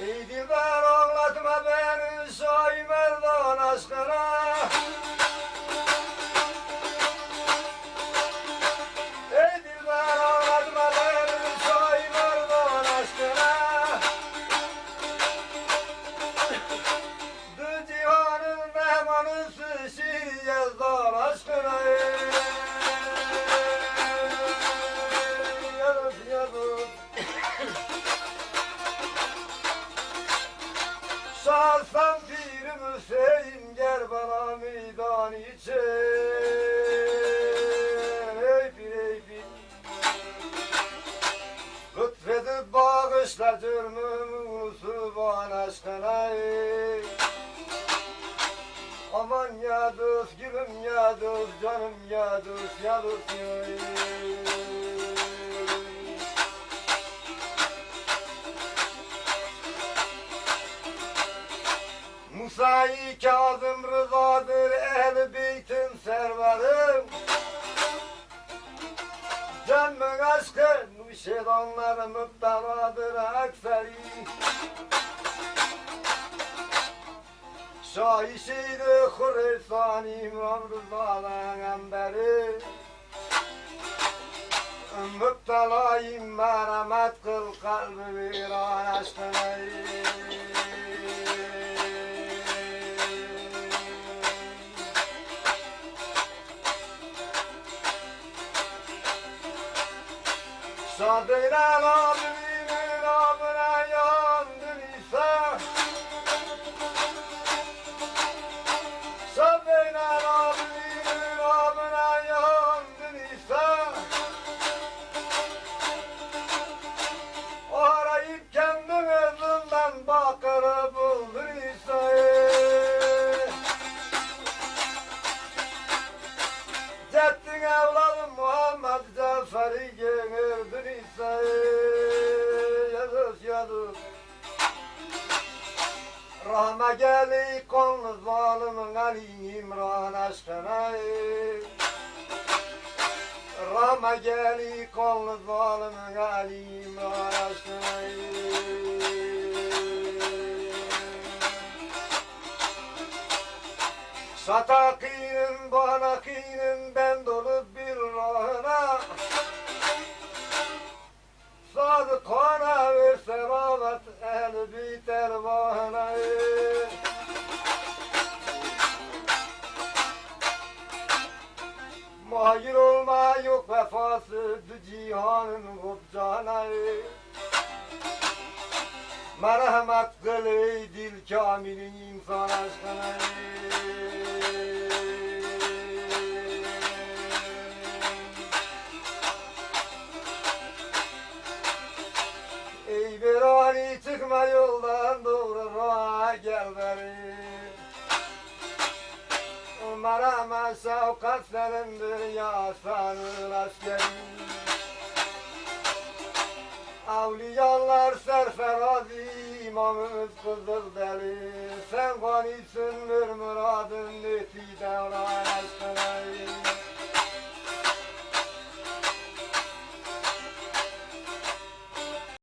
Ey dilber ağlatma beni Şahi Merdan aşkına. Ey dilber ağlatma beni Şahi Merdan aşkına. Du cihanın mehmanısı Şiir Yazdan aşkına. Şahsam Pir-i Hüseyin Kerbela meydan için. Ey pir ey pir, lütfedip bağışla cürmümü Sübhan aşkına. Aman ya dost, gülüm ya dost, canım ya dost, ya dost ya. Musa-i Kazım Rızadır Ehl-i Beyt'in servarım. Canımın aşkı nuşedanlar müpteladır akseri. Şah-i Şehir-i Khurasan İmam Rıza'dan emberi. Müptelayım merhamet kıl kalbi viran aşkına. Sabreyle abimin amına yandın İsa. Sabreyle abimin amına yandın İsa. Arayıp kendin özünden bakırı buldun İsa. Ceddin evladım Muhammed Cafer'i gönürdün İsa. Yazız yazız rahme geli konlu zalimin Ali İmran aşkına. Rahme geli konlu zalimin Ali İmran aşkına. Şatakinin banakinin ben dolup bir rahına. Sadıkana ve selamet ehl-i beyt elvahına. Mahir olma yok vefası cihanın gupcana. Merhamet kıl ey dil kamili insan aşkına. Ey virani çıkma yoldan doğru raha gel beri. Merhamet şefkat senindir ya sanır askeri. Avliyalar serferazi imamımız Kızıldeli. Sen ganisin bir muradın netide